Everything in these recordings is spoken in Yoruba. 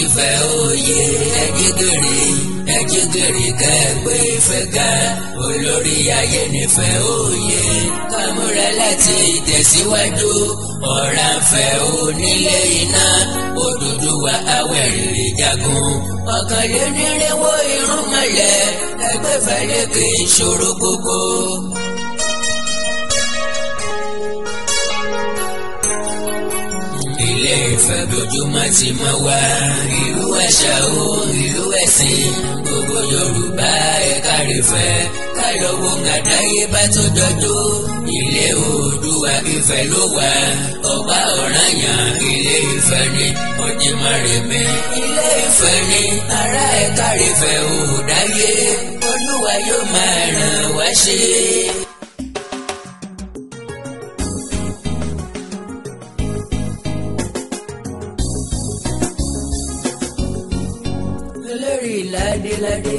Ifẹ̀ òye ẹjígèrè kẹ́gbẹ́ Ifẹ̀ ga olórí ayé nífẹ̀ òye kámúra láti tẹ̀síwájú ọ̀rànfẹ̀ onílé iná Odùduwà awẹ̀rìrì jagun ọ̀kànlénírínwó irúnmọlẹ̀ ẹgbẹ́fẹ́lẹ́ kì í ṣòro gbogbo. Ilé Ifẹ̀ lójúmọ́ ti mọ́ wá ìlú àṣà o ìlú ẹ̀sìn gbogbo Yorùbá ẹ̀ka rẹ̀fẹ̀ káyọ̀wò àdáyébá tó jọjú ilé Oòduà Ifẹ̀ ló wà Ọba Ọ̀rànyàn ilé Ifẹ̀ ni Òjìmọ̀rèmí ilé Ifẹ̀ ni ará ẹ̀ka rẹ̀fẹ̀ ò dáyé Olúwa yóò máa ràn wá ṣe. Olórí ládéládé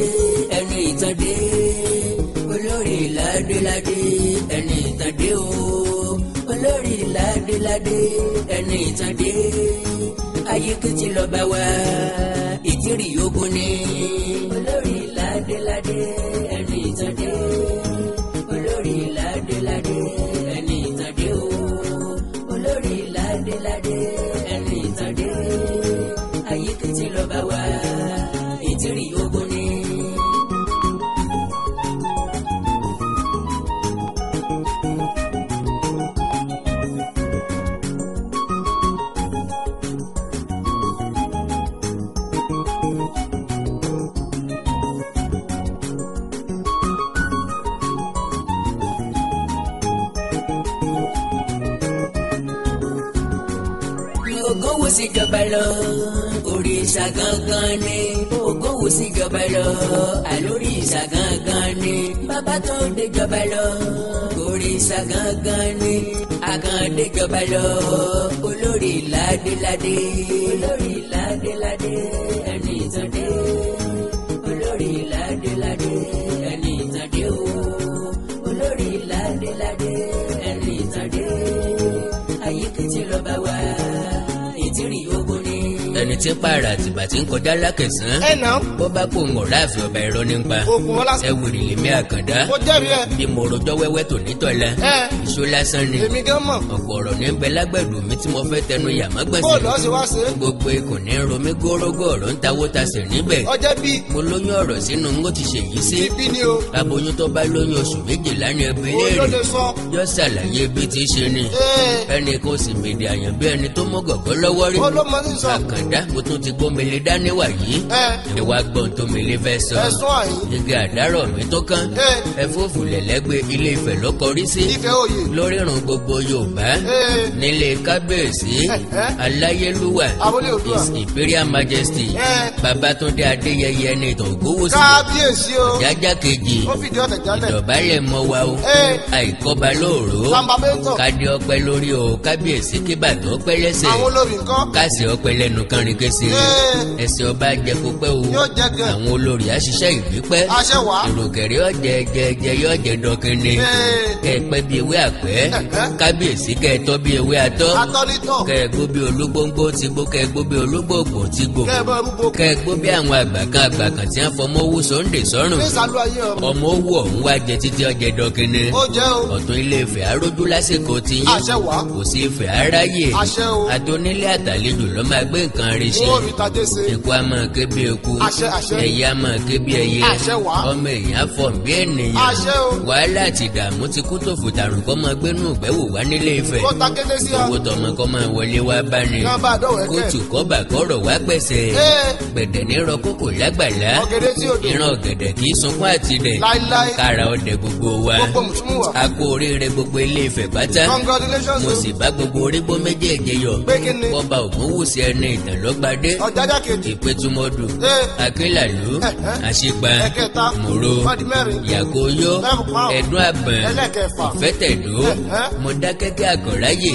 ẹni ìtàdé olórí ládéládé ẹni ìtàdé o olórí ládéládé ẹni ìtàdé ayékejì lọ́ba wa ìtìrì ogun ni olórí ládéládé ẹni ìtàdé olórí ládéládé ẹni ìtàdé o olórí ládéládé ẹni ìtàdé ayékejì lọ́ba wa ìtìrì ogun ni. Ògúnwùsì jọba lọ òrìṣà gangan ni Ògúnwùsì jọba lọ àlóríṣà gangan ni Babátúndé jọba lọ òrìṣà gangan ni Àkàndé jọba lọ olórí ládéládé olórí ládéládé ẹni ìtàdé olórí ládéládé ẹni ìtàdé o olórí ládéládé ẹni ìtàdé ayékejì lọ́ba wa ìtìrì ogun ni. Ẹni tí pààrà àtìgbà tí ń kọjá lákẹ̀sán. Ẹ nà. Bó bá kó ń ọ̀rá àfi ọba ẹ̀rọ nípa. Oògùn ọlá. Ẹ wèrè lèmi Àkàndá. Mo jẹ́rìí ẹ. Bí mo rojọ́ wẹ́wẹ́ tò nítọ̀lá. Ìṣó lásán ni. Èmi gan mọ̀. Ọ̀pọ̀ ọ̀rọ̀ ní bẹ lágbẹ̀dù mi tí mo fẹ́ tẹnu yàmọ́ gbọ̀nsẹ̀. Bóòlù ọ̀sẹ̀ wá ṣe. Gbogbo ikùn ní romi górógó ọ̀rọ̀ ń tawó tasẹ̀ níbẹ̀. Ọjẹ́ bí. Mo lóyún ọ̀rọ̀ sínú ń ti ṣèyí sí. Ibi ni o. Aboyún tó bá lóyún oṣù méjìlá ní ẹbí léèrè. Ó ló lè sọ. Yọ ṣàlàyé bí ti ṣe ni. Ẹnì kan sì mèdè àyàn bí ẹni tó mú gọ̀gọ́ lọ́wọ́ rí. Ó ló mọ ní sọ. Àkàndá mo tún ti gbómele dání wà yìí. Ìwà gbọ́n tó mele fẹ́ sọ. Ẹ̀sùn àyìn. Igi àdárọ̀ mi tó kán. Ẹ̀fúùfù lẹ̀lẹ́gbẹ̀ Ilé Ifẹ̀ ló kọrí sí. Ifẹ̀ òye. Lórí ìrùn gbogbo Yorùbá. Nílé kábíyèsí. Aláyélúwà. Àwọlé Oòduà. His Imperial Majesty. Babátúndé Adéyẹyẹ ní ìtàn Ògúnwùsì. Kábíyèsí o. Jájá kejì. Ó fìdí ọ̀tẹ̀ jálẹ̀. Ìdọ̀bálẹ̀ mọ́ wa o. Àìkọ́ba lóòró. Samba bẹ́ńtọ̀. Kádé ọpẹ́ lórí o kábíyèsí kí bàtà ọpẹ́ lẹ́sẹ̀. Àwọn olórí nǹkan. Kásì ọpẹ́ lẹ́nu kánrin kése. Ẹsẹ̀ ọba jẹ kó pẹ́ o. Yóò jẹ gan. Àwọn olórí àṣìṣe ìgbípẹ́. Aṣẹ wá. Ìròkèrè ọ̀jẹ̀ jẹjẹ yóò jẹ dọ̀kìnni. Kẹ̀pẹ́ bí ewé àpẹ́. Kábíyèsí kẹ̀tọ́ bí ewé atọ́. Atọ́nitọ́. Kẹ̀gbó bí olúgbóngbó ti gbó kẹ̀gbó bí olúgbògbò ti gbò. Kẹ̀bọ̀ rúgbò. Kẹ̀gbó bí àwọn àgbàkan tí wọ́n fọmọ owó sóńdè sọ́rùn. Ní ìsàlù ayé ọmọ. Ọmọ owó ọ̀hún wá jẹ títí ọjẹ dọ̀kìnni. Ó jẹ́ o. Ọ̀tún Ilé Ifẹ̀ arójú lásìkò ti yín. Àṣẹ wá. Kò sí Ifẹ̀ aráyè. Àṣẹ o. Àtọ́nílé àtàlejò ló máa gbé nǹkan rí ṣe. Wọ́n rí tadé ṣe. Eku a máa ké bí eku. Àṣẹ àṣẹ. Ẹyẹ a máa ké bí ẹyẹ. Àṣẹ wá. Ọmọ èèyàn fọ̀ bí ènìyàn. Àṣẹ o. Wàhálà àti ìdààmú ti kú tòfò tàrùn kọ́ máa gbénú ìgbẹ́wò wá nílé Ifẹ̀. Kó ta kété sí ọ. Owó tọmọ kọ́ máa wọlé wá bá ní. Kí wọ́n bá àdọ́wọ̀ ẹ̀kẹ́. Kóòtù kọ́bà kọ́rọ̀ wá pẹ̀sẹ̀. Gbẹ̀dẹ̀ ní rọ kókò lágbàlá. Ọ̀gẹ̀dẹ̀ tí o dùn. Ìran ọ̀gẹ̀dẹ̀ kì í sunkún àtìlẹ̀. Láíláí. Kára ọdẹ gbogbo wa. Gbogbo mùsùlùmí wa. A kú oríire gbogbo Ilé Ifẹ̀ pátá. Congratulations Mo o. sì bá gbogbo orígbó méjèèjì yọ̀. Pé kí ni? Bọ́ba Ògúnwùsì ẹni ìtànlọ́gbadé. Ọ̀jájá kejì. Ìpẹ́tùmọ́dù. Akínlàlú. Àṣìpa. Ẹ̀kẹta. Mòro. Fọ́dí mẹ́rin. Yàgòyó. Mẹ́fùpá. Ẹ̀dún àbọ̀n. Ẹlẹ́kẹfà. Ìfẹ́tẹ̀dó. Mọ̀dákẹ́kẹ́ àgọ̀ráyè.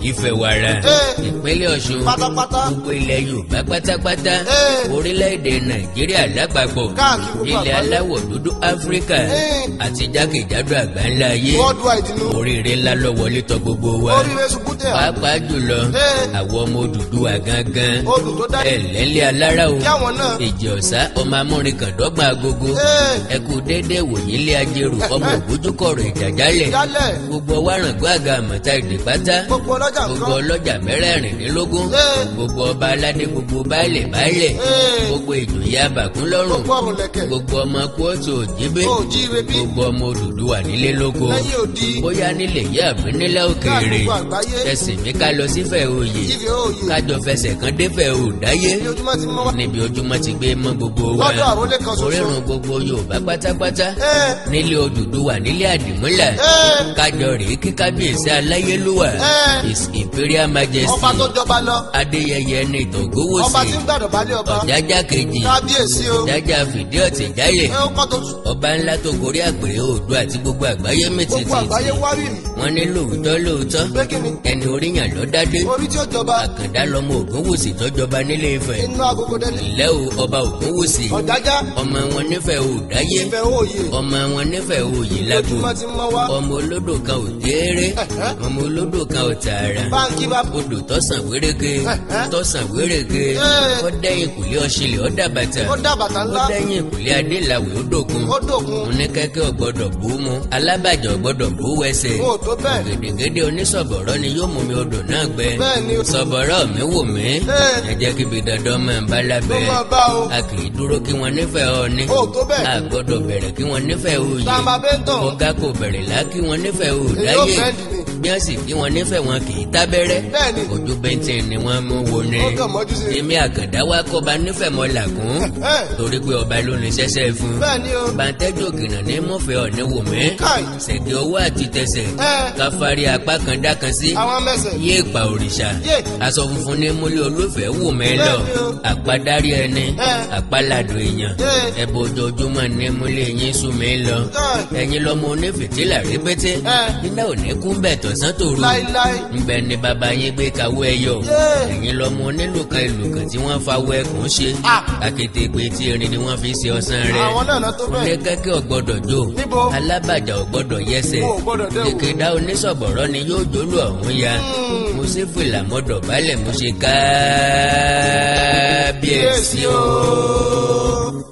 Ìfẹ̀wàrà. Ìpínlẹ̀ Ọ̀ṣun. Pátápátá. Gbogbo ilẹ̀ Yorùbá pátápátá. Orílẹ̀-èdè Nàìjíríà lápapọ̀. Káàkiri gbogbo Ilẹ̀ àgbáyé. aláwọ̀ dúdú Áfíríkà. Àti jákèjádò àgbáńlá ayé. Worldwide nù. Oríire ńlá ló wọlé tọ̀ gbogbo wa. Oríire ṣubú tẹ̀. Pàápàá jùlọ àwọn ọmọ Odùduwà gangan kan odù tó dá ẹ̀lẹ́lẹ́ alára o kí àwọn náà. èjì ọ̀sá ọmọ amúrin kan dọ́gba agogo ẹkú déédéé wòye ilé ajérò ọmọ ògbójúkọ̀rọ̀ ìjàjálẹ̀ jálẹ̀ gbogbo wárangó àga àmọ̀tá èdè pátá gbogbo ọlọ́jà gbogbo nǹkan. ọlọ́jà mẹ́rẹ̀ẹ̀rìndínlógún gbogbo ọba aládé gbogbo baálẹ̀ baálẹ̀ gbogbo ìjòyè abàkún lọ́rùn gbogbo ọrùn lẹ̀kẹ̀. gbogbo ọmọ kóòtù òjíbé òjíire bí. gbogbo ọmọ Odùduwà nílé lóko lẹ́yìn òdi. bóyá nílẹ̀ yìí àbí nílẹ̀ òkèèrè gbogbo àgbáyé. ẹ̀sìn mi ká lọ sífẹ̀ òye ìfẹ́ òye. kájọ fẹsẹ̀ kan défẹ̀ òdáyé ní ojúmọ́ ti mọ́ wá. níbi ojúmọ́ ti gbé mọ́ gbogbo wa lọ́dọ̀ àrólé kan ṣoṣo. orírun gbogbo Yorùbá pátápátá ẹ nílé Odùduwà nílé àdìmúlà ẹ kájọ rèé kí kábíyèsí aláyélúwà His Imperial Majesty ọba tó jọba lọ. Adéyẹyẹ ní ọba tí Ìtògówòsì ń gbàdọ̀ balẹ̀ ọba. Ọ̀jájá kejì kábíyèsí o. Ọ̀jájá fìdí ọ̀tẹ̀ jálẹ̀ ẹ ó kọ́ tó tù. ọba ńlá tó gorí àpèrè Oòduà àti gbogbo àgbáyé mìtìtì gbogbo àgbáyé wárìrì. wọ́n ní lóòótọ́ pé kí ni. ẹni oríyàn ló dádé orí tí ó jọba. Àkàndá lọmọ Ògúnwùsì tó jọba nílé Ifẹ̀ inú agogo dẹ́ni. ilẹ̀ o ọba Ògúnwùsì ọ̀jájá. ọmọ wọn nífẹ̀ẹ́ òdáyé ìfẹ́ òye. ọmọ wọn nífẹ̀ẹ́ òyì lágbo ojúmọ́ ti mọ́ wá. ọmọ olódò kan ò tẹ́ẹ́rẹ́ ọmọ olódò kan ò tààrà báńkì bá. odò tọ́sàn wéréke tọ́sàn wéréke ó dẹ́yìn kùlé ọ̀ṣìlẹ̀ ó dàbàtà ó dá bàtà ó ńlá. dẹ́yìn kùlé adélàwé ó dòkun ó dòkun. oníkẹ́kẹ́ ọ̀gbọ́dọ̀ bú mu alábàjẹ́ ọ̀gbọ́dọ̀ bú wẹsẹ̀ wọn ò tó bẹ́ẹ̀. gèdègèdè onísọ̀bọ̀rọ̀ ni yóò mú mi odò náà gbẹ bẹ́ẹ̀ ni. sọ̀bọ̀rọ̀ mi wò mí ẹ jẹ́ kíbi dandan máa ń bá ló lábẹ́ máa bá o. a kì í dúró kí wọ́n nífẹ̀ẹ́ Ọọ̀ni ó tó bẹ́ẹ̀. a gbọ́dọ̀ bẹ̀rẹ̀ kí wọ́n nífẹ̀ẹ́ Oyè tàǹbà bẹ́ńtọ̀. ọ̀gá kò bẹ̀rẹ̀ lá kí wọ́n nífẹ̀ẹ́ èyí ó Òdáyé fẹ́ǹdì ni. bí wọ́n sì kí wọ́n nífẹ̀ẹ́ wọn kì í tábẹ́rẹ́ bẹ́ẹ̀ ni. ojú bẹ́ńtìn ni wọ́n mú wo ni ó kàn mọ́jú sí i. èmi Àkàndá wa kọ́ba nífẹ̀ẹ́ mọ́ làkún ẹ torí pé ọba ló ní sẹ́sẹ́ fún bẹ́ẹ̀ ni o. bàtẹ́jọ́ kìnnà ní mọ̀fẹ́ Ọọ̀ni wò mí káì. ṣèké owó àti tẹsẹ̀ ẹ káfárí apá kan dákan sí àwọn mẹ́sẹ̀. yé ìpà òrìṣà yé. aṣọ funfun ní múlẹ̀ olófẹ́ wò mí lọ Bẹ́ẹ̀ ni o. àpádárí ẹni àpálàdò èèyàn ẹbọ ojoojúmọ́ ní múlẹ̀ yín sún mi lọ káì. ẹ̀yin lọ́mọ onífìtílà rẹpẹtẹ iná ò ní kún bẹ́ẹ̀ tọ̀sán tòru láíláí. ńbẹ ni bàbá yín gbé kawó ẹyọ ẹ̀yin lọ́mọ onílùkàn ìlùkàn tí wọ́n fawọ ẹkùn ṣe àkété pé tí erin ni wọ́n fi ṣe ọ̀sán rẹ̀ àwọn náà tó bẹ́ẹ̀. oníkẹ́kẹ́ ọ̀gbọ́dọ̀ jó níbo. alábàjá ọ̀gbọ́dọ̀ yẹsẹ̀ o ò gbọ́dọ̀ dẹ́wò. ìkédá onísọ̀bọ̀rọ̀ ni yóò jólù ọ̀hún ya mo ṣe fìlà mọ́dọ̀ balẹ̀ mo ṣe kábíyèsí o.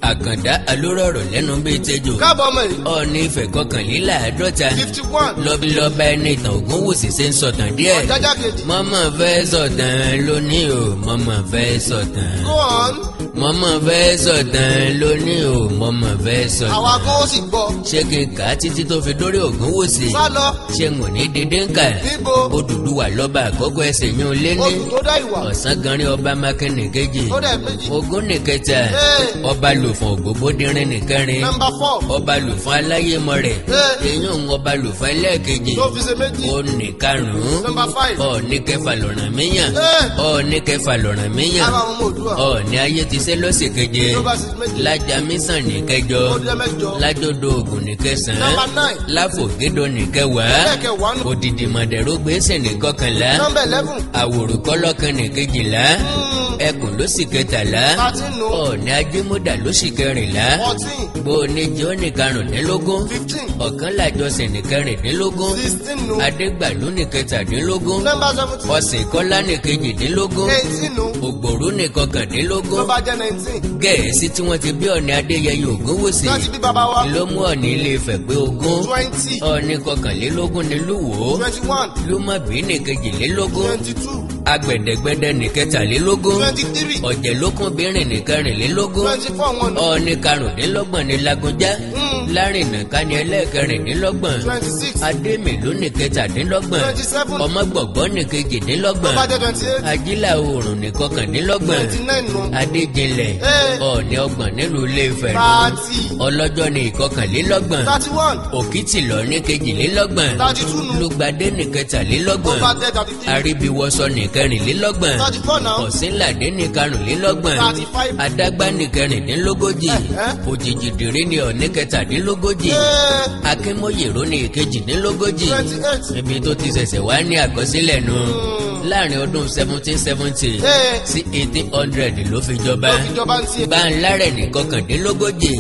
Àkàndá alórọ̀rọ̀ lẹ́nu bíi tẹ́jọ́ káàbọ̀ ọmọ yìí. Ọọ̀ni Ifẹ̀ kọkànléláàádọ́ta 51. lọ́bílọ́ba ẹni ìtàn Ògúnwùsì ṣe ń sọ̀tàn díẹ̀ ọ̀jájá kejì. mọ́mọ́ fẹ́ sọ̀tàn lónìí o mọ́mọ́ fẹ́ sọ̀tàn go on. mọ́mọ́ fẹ́ sọ̀tàn lónìí o mọ́mọ́ fẹ́ sọ̀tàn àwa gan ó sì gbọ́. ṣé kí n kà á títí tó fi dórí Ògúnwùsì sálọ. ṣé n ò ní dédé ń kà níbo. Odùduwà lọ́ba àkọ́kọ́ ẹsẹ̀ yún un lé ní odù tó dá ìwà. ọ̀sán ganrin ọba mákẹ́nì kejì ó dẹ̀ méjì. Ògún nìkẹta ọba lòfún Ògbóbódìrín nìkẹrin nọ́mbà 4. ọba lòfún Aláyémọrẹ̀ èyí ń ọba lòfún ẹlẹ́ẹ̀kejì tó fi ṣe méjì. Ọọ̀ni karùn-ún nọ́mbà 5. Ọọ̀ni kẹfà l'Ọ̀rànmíyàn Ọọ̀ni kẹfà l'Ọ̀rànmíyàn ara àwọn ọmọ Oòduà. Ọọ̀ni Ayétisẹ́ lọ́sẹ̀ keje tó bá ṣe méjì. Lájàmísàn ní kẹjọ ó jẹ́ mẹ́jọ. Lájọdọ̀ Ògùn ní kẹsàn-án nọ́mbà 9. Láfògédò ní kẹwàá ẹlẹ́kẹ̀wá nù. Òdìdì Mọ̀dẹ̀rọ̀ gbèsè ní kọkànlá nọ́mbà 11. Àwòrò kọ́lọ́kan ní kejìlá Ẹkùn ló sì kẹtàlá 13 nù. Ọọ̀ni Ajímúdà ló sì kẹrìnlá 14. Gbóòníjì ó ní karùndínlógún 15. Ọ̀kànlájọsìn ní kẹrìndínlógún 16 nù. Adégbàlú ní kẹtàdínlógún nọ́mbà 17. Ọ̀sìnkọ́lá ní kejìdínlógún 18 nù. Ògbòrú ní kọkàndínlógún tó bá jẹ́ 19. Gẹ̀ẹ́sì tí wọ́n ti bí Ọọ̀ni Adéyẹyè Ògúnwùsì láti bí bàbá wa. ló mú Ọọ̀ni Ilé Ifẹ̀ pé ogún 20. Ọọ̀ni kọkànlélógún ní Lúwò 21. Lúmọ̀bí ní kejìlélógún 22. Agbẹ̀dẹ̀gbẹ̀dẹ̀ ní kẹtàlélógún 23. Ọ̀jẹ̀lókùnbìnrin ní kẹrìnlélógún 24 wọn nù. Ọọ̀ni karùndínlọ́gbọ̀n ní Lágúnjá Lárìnàká ní ẹlẹ́ẹ̀kẹrìndínlọ́gbọ̀n 26. Adémèlú ní kẹtàdínlọ́gbọ̀n 27. Ọmọgbọ̀gbọ́ ní tó kejìdínlọ́gbọ̀n bá jẹ́ 28. Ajílà Oòrùn ní kọkàndínlọ́gbọ̀n 29 nù. Adéjìnlẹ̀ Ọọ̀ni ọgbọ̀n nílùú Ilé Ifẹ̀ 30. Ọlọ́jọ́ ní ìkọkànlélọ́gbọ̀n 31. Òkìtìlọ́ ní kejìlélọ́gbọ̀n 32 nù. Lùgbàdé ní tó kẹtàlélọ́gbọ̀n bá jẹ́ 33. Àríbíwọsọ ní kẹrìnlélọ́gbọ̀n 34 náà. Ọ̀sínládé ní karùnlélọ́gbọ̀n 35. Adágbá ní kẹrìndínlógójì Òjìjìdìrí ní Ọọ̀ni kẹtàdínlógójì Akínmóyèrò ní ìkejìdínlógójì 28. ibi tó ti ṣẹ̀ṣẹ̀ wá ní àkọsílẹ̀ nu láàrin ọdún 1770 sí 1800 ló fi jọba. Ló fi jọba ń tiẹ̀. Báńlárẹ̀ ní kọkàndínlógójì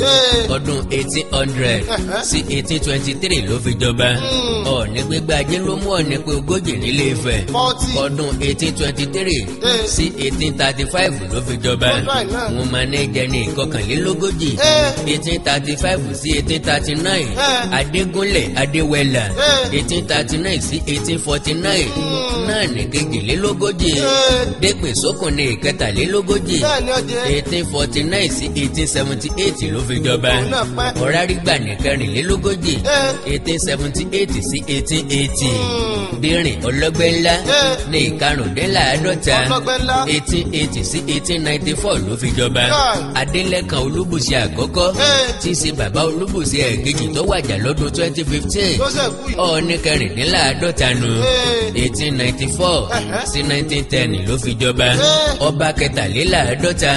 ọdún 1800 sí 1823 ló fi jọba. Ọ̀ọ̀ni gbígbá ajé ló mú Ọ̀ọ̀ni pé ogójì nílé Ifẹ̀. 40. Ọdún 1823 sí 1835 ló fi jọba. Wọ́n máa ní jẹ ní ìkọkànlélógójì 1835 sí 1839 Adégúnlẹ̀ Adéwẹ̀là 1839 sí 1849 náà ní kejìlélógójì Dépè Sókùn ní ìkẹtàlélógójì 1849 sí 1878 ló fi jọba. Ọ̀rárígbà ní kẹrìnlélógójì 1878 sí 1880 Dírìn Ọlọ́gbẹ́nlá ní ìkarùndínláàádọ́ta 1880 sí 1894 ló fi jọba. Adélẹ́kan Olúbùṣe àkọ́kọ́ tí í ṣe bàbá Olúbùṣe ẹ̀kejì tó wàjà lọ́dún 2015 Ọọ̀ni kẹrìndínláàádọ́ta nù 1894 sí 1910 ló fi jọba. Ọba kẹtàléláàádọ́ta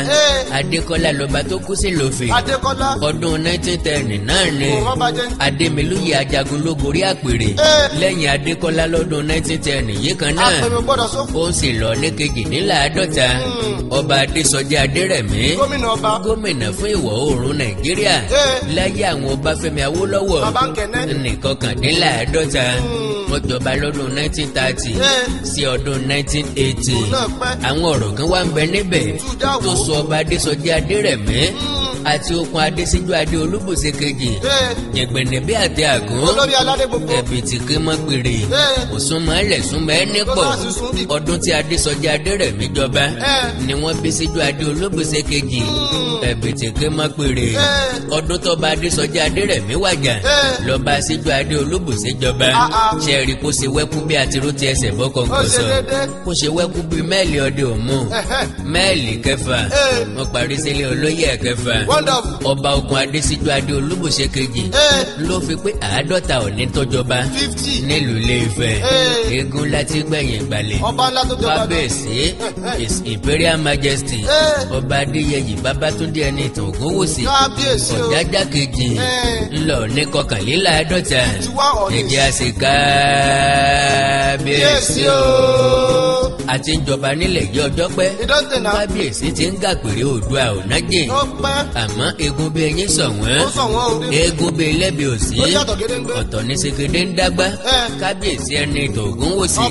Adékọ́lá lọba tó kú sí Lófì. Ọdún 1910 náà ni Adémilúyè Ajagun ló gorí àpèrè. Lẹ́yìn Adékọ́lá lọ́dún 1910 yìí kan náà ó sì lọ ní kejìdínláàádọ́ta Ọba Adésọjí Adérẹ̀mí gómìnà fún ìwọ̀ oòrùn Nàìjíríà láyé àwọn Ọbáfẹ́mi Awólọ́wọ̀ ní kọkàndínláàádọ́ta. Wọ́n jọba lọ́dún 1930 sí ọdún 1980. Àwọn ọ̀rọ̀ kan wá ń bẹ níbẹ̀ tó sọ Ọba Adésọjí Adérẹ̀mí àti okùn Adésíjú Adé Olúbùṣe kejì jẹ̀gbẹ̀nẹ̀ bí àti àgún ẹ̀bì tí ké mọ́ pèrè òsúnmọ́ ẹlẹ̀ súnmọ́ ẹ nípọ̀. Ọdún tí Adésọjí Adérẹ̀mí jọba ni wọ́n bí Síjú Adé Olúbùṣe kejì ẹ̀bì tí ké mọ́ pèrè. Ọdún tọ́ba Adésọjí Adérẹ̀mí wàjà lọ́ba Síjú Adé Olúbùṣe jọba. Ṣẹ́ẹ̀rì kó ṣe wẹ́kú bí àtiró ti ẹsẹ̀ bọ́ kọ̀ǹkọ̀ sọ kó ṣe wẹ́kú bí mẹ́ẹ̀lì ọdẹ òmù mẹ́ẹ̀lì kẹfà wọ́n parí sílé olóyè kẹfà. Ọba Ògún Adésíjú Adé Olúbùṣe kejì ló fi pé 50 Ọọ̀ni tó jọba nílùú Ilé Ifẹ̀. Eégún láti gbẹ̀yìn ìgbàlẹ̀ kábíyèsí His Imperial Majesty Ọba Adéyẹyè Babátúndé Ẹnìtàn Ògúnwùsì Ọ̀jájá kejì ńlọ ní kọkànléláàádọ́ta ẹ̀jẹ̀ àṣekà kábíyèsí o. Àti ìjọba nílẹ̀ yìí ọjọ́ pẹ́ kábíyèsí ti ń gàpèrè Oòduà Ọ̀nájì àmọ́ eégún bí ẹyin sọ wọ́n eégún bí ẹlẹ́bi òsì ọ̀tọ̀ ní segede ń dágbá. Kábíyèsí Ẹnìtàn Ògúnwùsì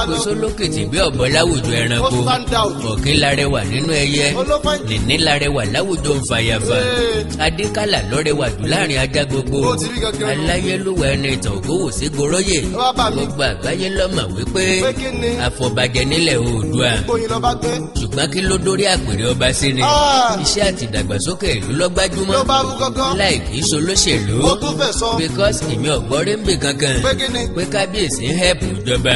kò sólókìtì bí ọ̀bọ láwùjọ ẹranko ọ̀kín larẹwà nínú ẹyẹ nìní larẹwà láwùjọ nfàyàfà adékálà lọ́rẹwà jù láàrin ajá gbogbo aláyélúwà Ẹnìtàn Ògúnwùsì goróyè gbogbo àgbáyé lọ́mọ̀ wípé àfọ̀bàjẹ́ nílẹ̀ Oòduà ṣùgbọ́n kí ló dórí àpèrè ọba sí ni iṣẹ́ àti ìdàgbàsókè ìlú lọ́gbájúmọ́ láì kì í ṣolóṣèlú because èmi ọ̀gbọ́rí ń bì kankan pé kábíyèsí ń hẹ́pù ìjọba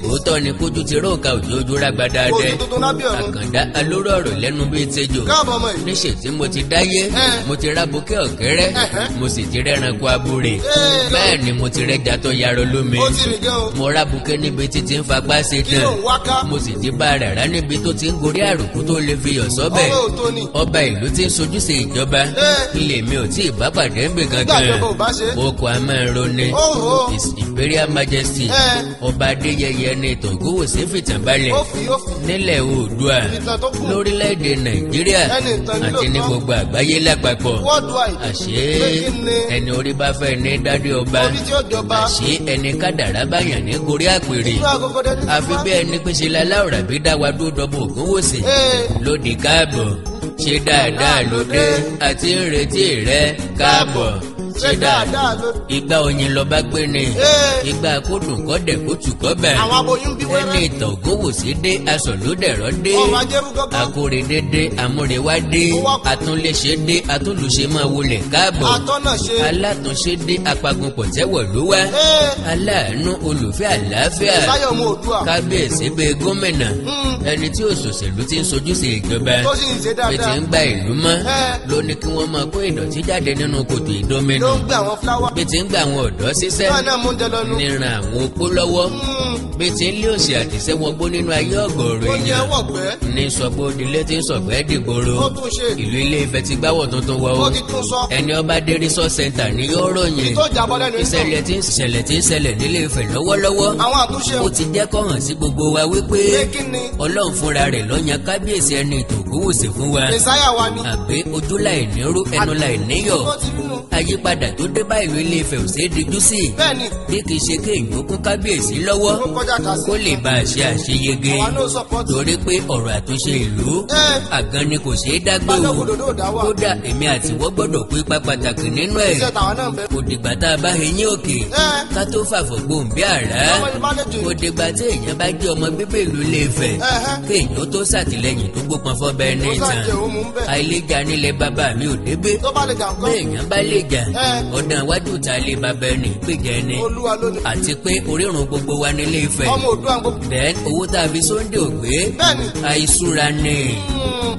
òótọ́ ni kójú ti róòka òjò ojú rágbádá dẹ àkàndá alóró ọ̀rọ̀ lẹ́nu bíi tejò níṣẹ́ tí mo ti dáyé mo ti rábùkẹ́ ọ̀kẹ́rẹ́ mo sì ti rẹ́ranko abúrè bẹ́ẹ̀ ni mo ti rẹ́jà tó yarọ lómi mo rábùkẹ́ níbi títí ń fagbá ṣe tán mo sì ti bá rárá níbi tó ti ń gorí àrùkù tó lè fi yọ̀ sọ́bẹ̀ ọba ìlú tí ń sojúṣe ìjọba ilé mi ò tí ì bá pàdé ń bè kankan oko amẹ́rọ ni His Imperial Majesty Ọba Adéyẹyè Ẹnìtàn Ògúnwùsì fìtàn balẹ̀ nílẹ̀ Oòduà lórílẹ̀‐èdè Nàìjíríà àti ní gbogbo àgbáyé lápapọ̀. Àṣé ẹni orí bá fẹ́ ní dádé ọba àṣé ẹni kádàrá báyàn ní gorí àpèrè àfi bí ẹni pèsè láláwòrán bí dáwà dúró dọ́bọ̀ Ògúnwùsì lódì káàbọ̀ ṣe dáadáa lóde àti ń retí rẹ káàbọ̀ ṣe dáadáa ìgbà oyin lọ bá gbé ni ìgbà kódùn kọ́dẹ̀ kótù kọ́bẹ̀ Ẹnìtàn Ògúnwùsì dé aṣọ ló dẹ̀rọ dé akóredé dé amúrewá dé atúnléṣe dé atúnlùṣe máa wọlé káàbọ̀ alátúnṣe dé apagunpọ̀ tẹ́wọ̀ ló wá aláàánú olùfẹ́ àlàáfíà kábíyèsí bíi gómìnà ẹni tí òṣòṣèlú ti ń sojúṣe ìjọba bí ti ń gba ìlú mọ́ ló ní kí wọ́n máa kó ìdọ̀tí jáde nínú kòtò ìdominú ló ń gbé àwọn fúláwà. bí ti ń gba àwọn ọ̀dọ́ síṣẹ́ náà náà mú oúnjẹ lọ nù. níran àwọn opó lọ́wọ́ bí ti ń lé òsì àtìsẹ́ wọn gbó nínú ayé ọ̀gọ̀ọ̀rọ̀ oúnjẹ èèyàn wọ̀gbẹ́. ní sọgbó dilé tí ń sọ̀gbẹ́ dìgboro ó tún ṣe. ìlú Ilé Ifẹ̀ ti gbáwọ̀ tuntun wọ ó ti tún sọ. ẹni ọba dé resort center ni yóò ròyìn tó jábọ́ lẹ́nu ìṣẹ̀lẹ̀ tí ń ṣẹlẹ̀ nílé Ifẹ̀ lọ́wọ́lọ́wọ́ àwọn àtúnṣe ó ti jẹ́ kó hàn sí gbogbo wa wípé pé kí ni Ọlọ́run fúnra rẹ̀ ló yan kábíyèsí ẹni ìtòkúwòsì fún wa mẹsáyà wa ni. àbí ojú láì nírú ẹnu láì níyọ̀ ó ti nù. àyípadà tó dé bá ìlú Ilé Ifẹ̀ ò ṣeé dijú sí bẹ́ẹ̀ni bí kì í ṣe kéèyàn kún kábíyèsí lọ́wọ́ ó kọjá kà sí. kó lè bá a ṣe àṣeyege àwa náà sọpọ́tì. torí pé ọ̀rọ̀ àtúnṣe ìlú àgàn ni kò ṣeé dágbé o bálọ̀kòdòdó dá wà. kódà èmi àtiwọ́ gbọ́dọ̀ pé ipa pàtàkì nínú ẹ̀ iṣẹ́ tàwa náà bẹ́ẹ̀. kò dìgbà tá a bá eyín òkè ká tó fàfọ̀gbọ̀n bí àrá ọmọ ní bálẹ̀jọ kò dìgbà tí èèyàn bá jẹ́ ọmọ bíbí ìlú Ilé Ifẹ̀ kéèyàn tó ṣàtìlẹ́yìn tó gbópọn fọ́bẹ ní ó ìtàn sàjẹ́ òun mú bẹ́ẹ̀. àìlèjà nílẹ̀ bàbá mi ò débé tó bá lè jà nǹkan. béèyàn bá lè jà ọ̀dàn iwájú ta lè bàbá ẹni péjẹ ẹni olúwa lónìí. àti pé orírun gbogbo wa nílé Ifẹ̀ ọmọ òdua gbogbo. then owó tá a fi sóńdè ògbé bẹ́ẹ̀ni àìsúra ni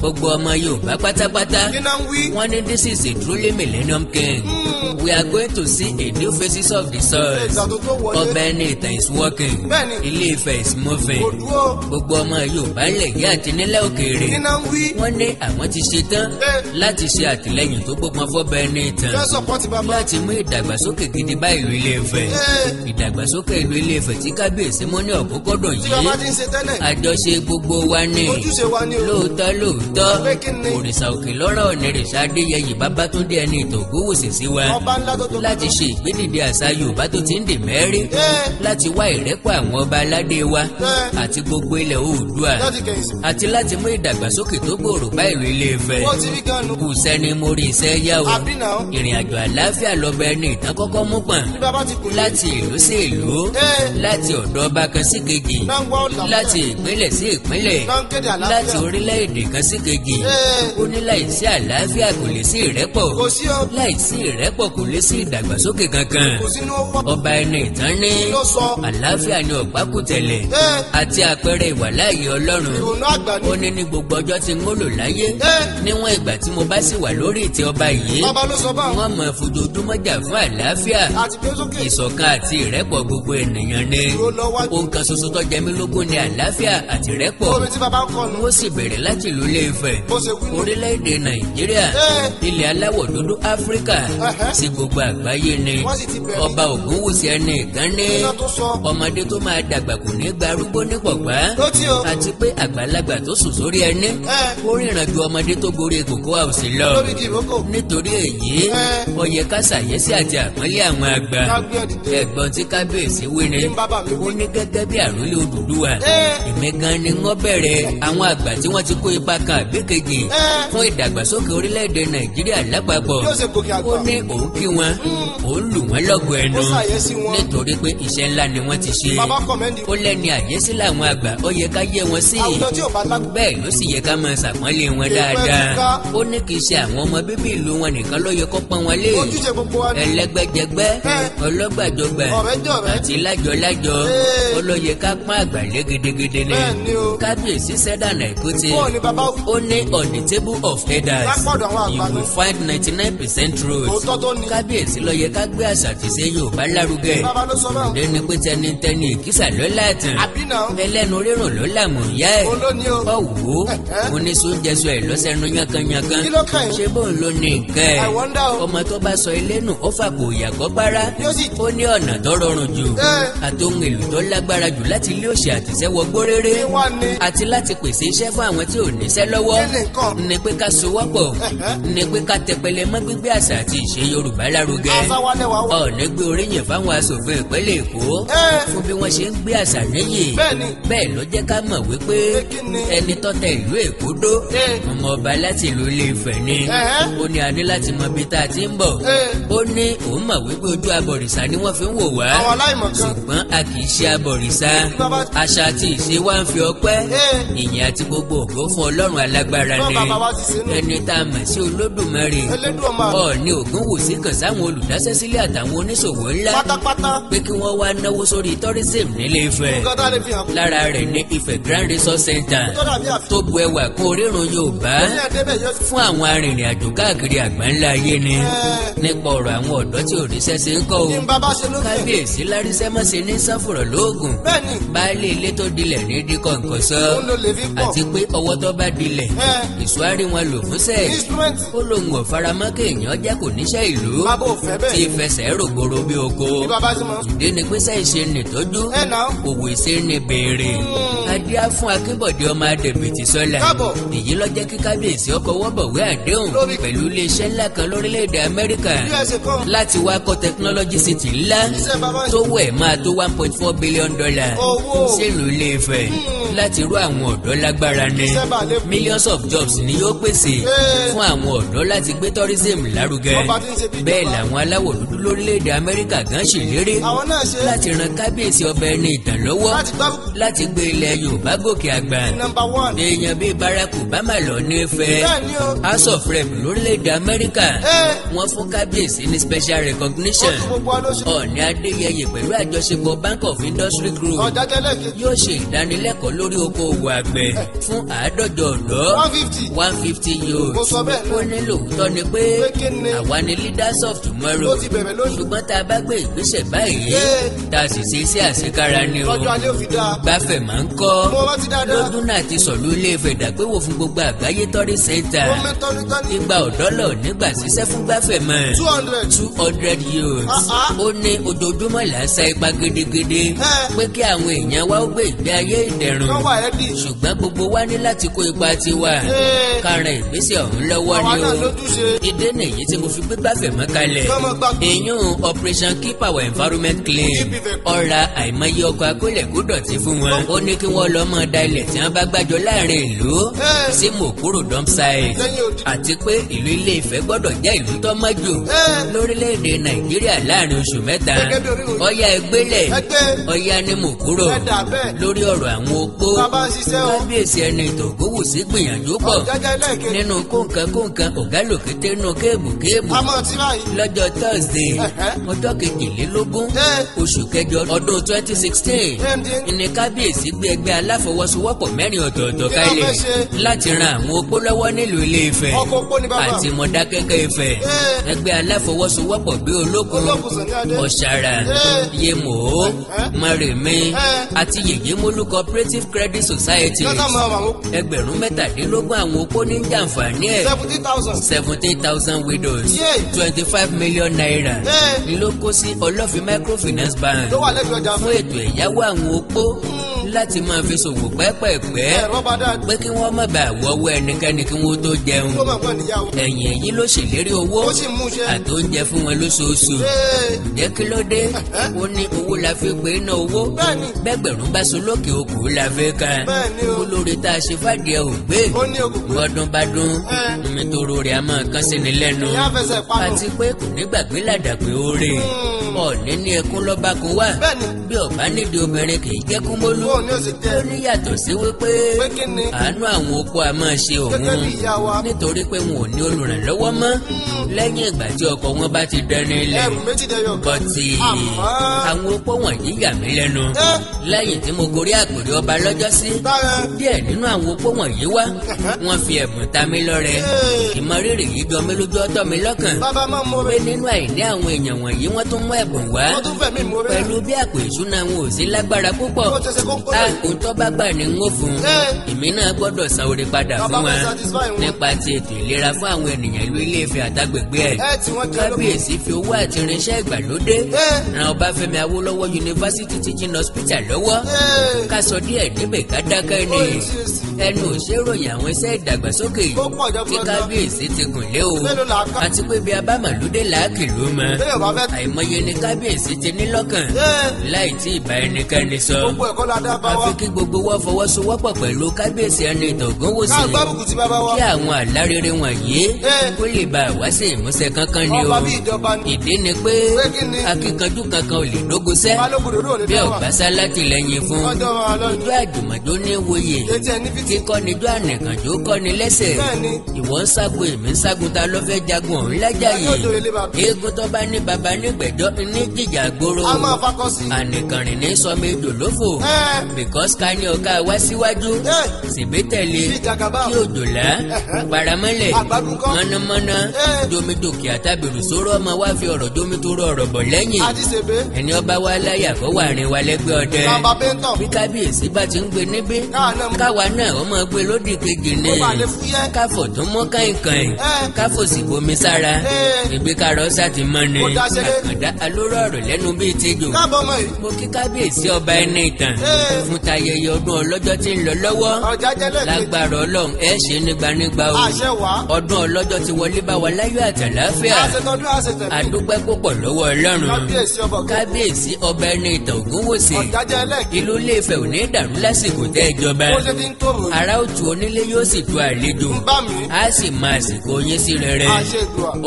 gbogbo ọmọ Yorùbá pátápátá kí náà ń wí. wọ́n ní this is a truly millennium king we are going to see a new faces of the soil ìgbà tó wọlé. ọba ẹni ìtàn is working bẹ́ẹ̀ni Ilé Ifẹ̀ is moving òdúró. gbogbo ọmọ Yorùbá ńlẹ̀ yìí àti nílẹ̀ òkèèrè kí náà ń wí. wọ́n ní àwọn ti ṣe tán láti ṣe àtìlẹ́yìn tó gbópọn fọ́ba ẹni ìtàn fẹ́ sọpọ́tì bàbá. láti mú ìdàgbàsókè gidi bá ìlú Ilé Ifẹ̀ ìdàgbàsókè ìlú Ilé Ifẹ̀ tí kábíyèsí mú ní ọ̀kúnkúndùn tí yìí bàbá ti ń ṣe tẹ́lẹ̀. àjọṣe gbogbo wa ní ojúṣe wa ni o. lóòótọ́ pé kí ni. òrìṣà òkè lọ́rọ̀ onírìṣà Adéyẹyè Babátúndé ẹni ìtògúnwòsì sí wa ọba ńlá tó tó. láti ṣe ìgbédìde àṣà Yorùbá tó ti ń dè mẹ́rí láti wá ìrẹ́pọ̀ àwọn ọba aládé wa àti gbogbo ilẹ̀ Oòduà láti kẹ̀yìn sí. àti láti mú ìdàgbàsókè tó gbòòrò bá ìlú Ilé Ifẹ̀ ó ti rí gan-an. kù sẹ́ni mórí iṣẹ́ yá o àbí náà. ìrìn àjò àlàáfíà lọ́ba ẹni ìtàn kọ́kọ́ mú pọ̀n bí bàbá ti kù. láti ìlú sí ìlú láti ọ̀dọ̀ ọba kan sí kejì náà ń gbọ́ ọ̀là. láti ìpínlẹ̀ sí ìpínlẹ̀ náà ń kéde àlàáfíà. láti orílẹ̀-èdè kan sí kejì ó ní láìsí àlàáfíà kò lè sí ìrẹ́pọ̀ kò sí o. láìsí ìrẹ́pọ̀ kò lè sí ìdàgbàsókè kankan kò sínú ọ̀pọ̀. ọba ẹni ìtàn ní ló sọ. àlàáfíà ni ọ̀pákùtẹ̀lẹ̀ àti àpẹẹrẹ ìwàláàyè Ọlọ́run ìrònú àgbà ni. ó ní ní gbogbo ọjọ́ tí ń lò láyé níwọ̀n ìgbà tí mo bá sì wà lórí ìtẹ́ ọba yìí bàbá ló sọ báwọn. wọ́n mọ̀ fojoojúmọ́ jà fún àlàáfíà àti gbé sókè. ìṣọ̀kan àti ìrẹ́pọ̀ gbogbo ènìyàn ni ìró lọ wájú. ohun kan ṣoṣo tó jẹ mí lógún ni àlàáfíà àti ìrẹ́pọ̀ omi tí bàbá ń kọ nù. ó sì bẹ̀rẹ̀ láti ìlú Ilé Ifẹ̀ bó ṣe wí nù. orílẹ̀-èdè Nàìjíríà ilẹ̀ aláwọ̀ dúdú Áfíríkà sí gbogbo àgbáyé ni wọ́n sì ti bẹ̀rẹ̀. ọba Ògúnwùsì ẹni ìkan ní iná tó sọ. ọmọdé tó máa dàgbà kò ní gba arúgbó ní pọ̀pá ló tí o. àti pé àgbàlagbà tó sùn sórí ẹni ó ríran ju ọmọdé tó gorí kòkó àwòsí lọ lórí di ìrókò. nítorí èyí ó yẹ ká ṣàyẹ́sí àti àpọ́nlé àwọn àgbà kágbé ọ̀dìdẹ. ẹ̀gbọ́n tí kábíyèsí wí ni ní bàbá mi ó wí. ní gẹ́gẹ́ bí àrólé Odùduwà èmi gan ni wọ́n bẹ̀rẹ̀ àwọn àgbà tí wọ́n ti kó ipa kan àbí kejì fún ìdàgbàsókè orílẹ̀-èdè Nàìjíríà lápapọ̀ yóò ṣe gòkè àgbà. ó ní òun kí wọn òun lù wọ́n lọ́gọ̀ ẹnu ó ṣàyẹ́sí wọn. nítorí pé iṣẹ́ ńlá ni wọ́n ti ṣe bàbá kọ̀mẹ́ndì. ó lẹ́ni àyẹ́sí làwọn àgbà ó yẹ ká yẹ wọn sí àwùjọ tí ò bá lágbó. bẹ́ẹ̀ ló sì yẹ ká máa ṣàpọ́nlé wọn dáadáa ó ní kì í ṣe àwọn ọmọ bíbí ìlú wọn nìkan ló yẹ kó pọ́n wọn lé ojúṣe gbogbo wa ni. ẹlẹ́gbẹ́jẹgbẹ́ ọlọ́gbàjọgbà ọ̀rẹ́jọ̀rẹ́. àti lájọlájọ ó ló yẹ ká pọ́n àgbàlẹ́ gidigidi ni bẹ́ẹ̀ ni o. kábíyèsí sẹ́dánà èkúté bọ́ọ̀ ni bàbá wí. ó ní on the table of elders lápọ̀dọ̀ àwọn you àgbà will ni. find 99% truth òótọ́ tó ní. kábíyèsí ló yẹ ká gbé àṣà àti ṣe Yorùbá lárugẹ bàbá ló sọ báwọn. lẹ́ni pé tẹnitẹni ìkísà ló láàtàn àbí náà. ẹlẹ́nu rírùn ló làmù ìyá ẹ̀ olóní o. ọ̀wọ́ oníṣòjẹsọ ẹ̀ lọ́sẹ̀nu yankanyankan kí ló kàn yín. ṣé bóun ló ní nǹkan I ẹ̀ wonder o. ọmọ tó bá sọ ilé nù ó fàpò ìyàgọ́ bára yóò sì. ó ní ọ̀nà tó rọrùn jù àtòhun èlò tó lágbára jù láti ilé òṣì àtìsẹ́wọ́ gbóréré kí wá ní. àti láti pèsè iṣẹ́ fún àwọn tí ò níṣẹ́ lọ́wọ́ kí ni nǹkan. ní pé ká sowọ́pọ̀ ní pé ká tẹpẹlẹ mọ́ gbígbé àṣà àti ìṣe Yorùbá lárugẹ àṣà wa lẹ́wà wá. ọ̀ọ́nì gbé oríyìn fáwọn aṣòfin ìpínlẹ̀ Èkó fún bí wọ́n ṣe ń gbé àṣà níyì bẹ́ẹ̀ni. bẹ́ẹ̀ ló jẹ́ ká mọ̀ wípé kí ni. ẹni tó tẹ ìlú Èkó dó ọmọ ọba láti ìlú Ilé Ifẹ̀ ni ó ní a ní láti mọ ibi tá a ti ń bọ̀ ó ní òun mọ̀ wípé ojú abọ̀rìṣà ni wọ́n fi ń wò wá àwọn aláìmọ̀ kan. ṣùgbọ́n a kì í ṣe abọ̀rìṣà àṣà àti ìṣe wa ń fi ọpẹ́ ìyìn àti gbogbo ògo fún Ọlọ́run alágbára ni bàbá wa ti ṣe nù. ẹni tá a mọ̀ sí Olódùmarè Elédùmarè. Ọọ̀ni Ògúnwùsì kàn sáwọn olùdásẹ́sílẹ̀ àtàwọn oníṣòwò ńlá pátápátá. pé kí wọ́n wá náwó sórí tourism nílé Ifẹ̀ nǹkan tá a lè fi hàn. lára rẹ̀ ní Ifẹ̀ Grand Resort Center tó dàbí àfi. tó bu ẹwà ẹkún orírun Yorùbá fún àwọn arìnrìn-àjò káàkiri àgbáńlá ayé ni nípa ọ̀rọ̀ àwọn ọ̀dọ́ tí òrìṣẹ́ ṣe ń kọ́ o. kábíyèsí lárísẹ́mọ́sẹ̀ ní sáfùrọ̀ lóògùn baálé ilé tó dilẹ̀ ní díkọ̀ nǹkan sọ àti pé ọwọ́ tó bá dilẹ̀ ìṣúárí wọn lò fún sẹ́ẹ̀ ó lóun ò faramọ́ kéèyàn jẹ́ kò níṣẹ́ ìlú tí fẹsẹ̀ rògbòrò bí oko ìdí ni pé sẹ́yìn ṣe nìtọ́jú òwò ìṣe ni béèrè adíá fún Akínbọ̀dé ọmọ Adébìtì Sọ́lá èyí ló jẹ́ kí kábíyèsí ọkọ̀ wọ́bọ̀wé àdéhùn pẹ̀lú iléeṣẹ́ ńlá kan lórílẹ̀‐èdè Amẹ́ríkà láti wá kọ́ technology city ńlá tó wẹ̀ máa tó $1.4 billion sílùú Ilé-Ifẹ̀ láti rú àwọn ọ̀dọ́ lágbára ni millions of jobs ni yóò pèsè fún àwọn ọ̀dọ́ láti gbé tourism lárugẹ bẹ́ẹ̀ làwọn aláwọ̀ dúdú lórílẹ̀‐èdè Amẹ́ríkà gan ṣèlérí láti ran kábíyèsí ọba ẹni ìtàn lọ́wọ́ láti gbé ilẹ̀ Yorùbá gòkè àgbà èèyàn bíi Barack Obama lọ nífẹ̀ẹ́ House of Rep lórílẹ̀‐èdè Amẹ́ríkà wọ́n fún kábíyèsí ní special recognition Ọọ̀ni Adéyẹyẹ pẹ̀lú àjọṣepọ̀ Bank of Industry Group yóò ṣe ìdánilẹ́kọ̀ọ́ lórí okòwò àgbẹ̀ fún 150 ọ̀dọ́ 150 youths ó ní lóòótọ́ ni pé àwa ni leaders of tomorrow ṣùgbọ́n tá a bá gbé ìgbésẹ̀ báyìí tá a sì ṣe iṣẹ́ àṣekára ni o Gbáfẹ̀ máa ń kọ́ lọ́dún náà ti sọ̀lú Ilé-Ifẹ̀ dàgbéwò fún gbogbo àgbáyé tọ́rí sẹ́ńtà igba ọ̀dọ́ lọ nígbà ṣiṣẹ́ fún Gbáfẹ̀ mọ́ 200 youths ó ní ojoojúmọ́ là ń sa ipá gidigidi pé kí àwọn èèyàn wa ó gbé ìgbé ayé ìdẹ̀rùn ṣùgbọ́n gbogbo wa ní láti kó ipa tiwa kára ìgbésẹ̀ ọ̀hún lọ́wọ́ ni o ìdí nìyí tí mo fi gbé Gbáfẹ̀ mọ́ kalẹ̀ èèyàn Operation Keep Our Environment Clean ọ̀ra àìmọye ọkọ̀ akólẹ̀kódọ̀tí fún wọn ó ní kí wọ́n lọ́ mọ́ da ilẹ̀ tí wọ́n bá gbàjọ láàrin ìlú sí Mòkúrò dump site àti pé ìlú Ilé-Ifẹ̀ gbọ́dọ̀ jẹ́ ìlú tó mọ́ jù lórílẹ̀‐èdè Nàìjíríà láàrin oṣù mẹ́ta ọ̀yá ẹgbẹ́lẹ̀ ọ̀yá ní Mòkúrò lórí ọ̀rọ̀ àwọn opó kábíyèsí ẹni Ìtògúnwùsí gbìyànjú pọ̀ nínú kóńkan ọ̀gálòkété nù kéèbù lọ́jọ́ Thursday ọjọ́ 22 oṣù kẹjọ ọdún 2016 ní kábíyèsí gbé ẹgbẹ́ aláfọwọ́sowọ́pọ̀ 4 ọ̀tọ̀ọ̀tọ̀ kalẹ̀ láti ran àwọn opó lọ́wọ́ nílùú Ilé-Ifẹ̀ àti Mọ̀dákẹ́kẹ́ Ifẹ̀ ẹgbẹ́ aláfọwọ́sowọ́pọ̀ bí Olókun Ọ̀ṣàrà Yemò Mọ̀rẹ̀mí àti Yèyémólú Cooperative Credit Society ẹgbẹ̀rún 17 àwọn opó ní jàǹfààní ẹ̀ 17,000 widows 25 million naira ni ló kó sí Ọlọ́fin Microfinance Bank fún ètò ẹ̀yáwó àwọn opó láti máa fi ṣòwò pẹ́pẹ́pẹ́ pé kí wọ́n má bàa wọ́wọ́ ẹnikẹ́ni kí wọ́n tó jẹun ẹ̀yìn èyí ló ṣèlérí owó àti oúnjẹ fún wọn lóṣooṣù jẹ́ kí ló dé ó ní owó la fi pé iná owó bẹ́gbẹ̀rún bá so lókè òkú la fi ka olórí tá a ṣe fàdíẹ̀ ò gbé ọdún bá dún nítorí rẹ̀ a máa kán sí ni lẹ́nu àti pé kò ní gbàgbé ládàpé oore Ọọ̀ni ní ẹkún lọ́ba kó wà bí ọ̀bá nídìí obìnrin kì í jẹ́ kún mólú ó ní yàtọ̀ sí wípé àánú àwọn opó a máa ṣe òun nítorí pé wọn ò ní olùrànlọ́wọ́ mọ́ lẹ́yìn ìgbà tí ọkọ wọn bá ti dẹni ilẹ̀ bọ́tì àwọn opó wọ̀nyí yà mí lẹ́nu lẹ́yìn tí mo gorí àpèrè ọba lọ́jọ́ sí díẹ̀ nínú àwọn opó wọ̀nyí wá wọ́n fi ẹ̀bùn ta mí lọ́rẹ ìmọrírì yìí jọ mí lójú ọ̀tọ̀ mi lọ́kàn pé nínú àìní àwọn èèyàn wọ̀nyí wọ́n tún mú ẹ̀bùn wá pẹ̀lú bí àpò ìṣúná wọn ò sí lágbára púpọ̀ ohun tó bá gbà ní ń wò fún èmi náà gbọ́dọ̀ san oore padà fún wa nípa ti ètò ìlera fún àwọn ènìyàn ìlú Ilé-Ifẹ̀ àtàgbègbè ẹ̀ kábíyèsí fi owó àti irinṣẹ́ ìgbàlódé ran Ọbáfẹ́mi Awólọ́wọ̀ University Teaching Hospital lọ́wọ́ ká sọ díẹ̀ níbẹ̀ ká dákẹ́ ni ẹnu òṣèròyìn àwọn iṣẹ́ ìdàgbàsókè tí kábíyèsí ti gùn lé o àti pé bí abámàlúdé làákì ló mọ àìmọye ni kábíyèsí ti ní lọ́kàn láì tí ì bá ẹnikẹ́ni sọ àfi kí gbogbo wa fọwọ́sowọ́pọ̀ pẹ̀lú kábíyèsí ẹni Ìtògúnwùsí kí àwọn àlárere wọ̀nyí kó lè bá wá sí ìmúṣẹ kankan ni o ìdí ni pé akíkanjú kankan ò lè dógúnṣẹ́ bí ọ̀gbásá látìlẹ́yìn fún ojú àjùmọ̀jó ní wòye kíkọ́nijó ànìkànjó kọ́ni lẹ́sẹ̀ ìwọ ń ságun èmi ń ságun ta ló fẹ́ jagun ọ̀hún lájà yìí eégún tó bá ní baba nígbẹ̀jọ́ ní jìjà gbòòrò ànìkànrìn ní sọmi èdò lófò because ká ní ọ̀ká wá síwájú síbí tẹ̀lé kí òjòlá paramọ́lẹ̀ mọ́nàmọ́ná jomitòkè àtàbèrè sóró ọmọ wá fi ọ̀rọ̀ jomitoro ọ̀rọ̀ bọ̀ lẹ́yìn ẹni ọba wa láyà kó wà rìn wa lẹ́gbẹ́ ọdẹ bí kábíyèsí bá ti ń gbé níbí káwa náà ọmọ gbé lódì kejì ní káfọ̀ tó mọ́ káìnkàìn káfọ̀ sì bomi sára ìgbé karọ́sà ti mọ́ ni àkàndá alóró ọ̀rọ̀ lẹ́nu bíi tejò mo kí kábíyèsí ọba ẹni ìtàn fún tayẹyẹ ọdún ọlọ́jọ́ tí ń lọ lọ́wọ́ lágbára ọlọ́run ẹ ṣe nígbànígbà o ọdún ọlọ́jọ́ ti wọlé bá wa láyọ̀ àtàláfíà àdúpẹ́ púpọ̀ lọ́wọ́ ọlọ́run kábíyèsí ọba ẹni ìtàn Ògúnwùsì ìlú Ilé-Ifẹ̀ ò ní dàrú lásìkò tẹ́ ìjọba ará òtù onílé yóò sì tu àlejò á sì máa àsìkò yín sí rere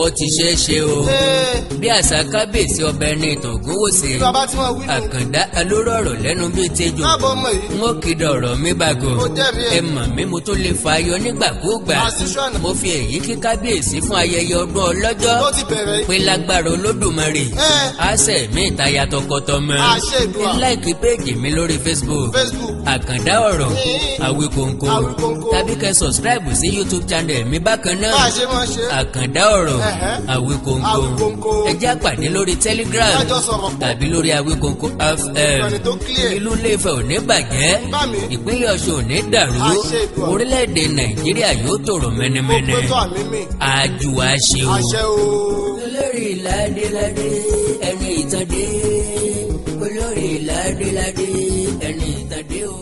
ó ti ṣeé ṣe o bí àṣà kábíyèsí ọba ẹni ìtàn Ògúnwùsì àkàndá alóró ọ̀rọ̀ lẹ́nu bíi tejò ń ó kéde ọ̀rọ̀ mi bàgò ẹ mọ̀ mí mo tó lè fa ayọ̀ nígbàkúùgbà mo fi èyí kí kábíyèsí fún ayẹyẹ ọdún ọlọ́jọ́ pé lágbára Olódùmarè àṣẹ mi ìtayà tọkọtọmọ ní láìkí péèjì mi lórí Facebook àkàndá ọ̀rọ̀ Àwíkòǹkò tàbí kẹ́ subscribe sí YouTube channel mi bákan náà àkàndá ọ̀rọ̀ Àwíkòǹkò ẹ jẹ́ àpàdé lórí Telegram tàbí lórí Àwíkòǹkò FM ìlú Ilé-Ifẹ̀ ò ní bàjẹ́ ìpínlẹ̀ Ọ̀ṣun ò ní dàrú orílẹ̀-èdè Nàìjíríà yóò tòrò mẹ́nẹ́mẹ́nẹ́ àjùwà ṣe o. olórí ládéládé ẹni ìtàn dé olórí ládéládé ẹni ìtàn dé o.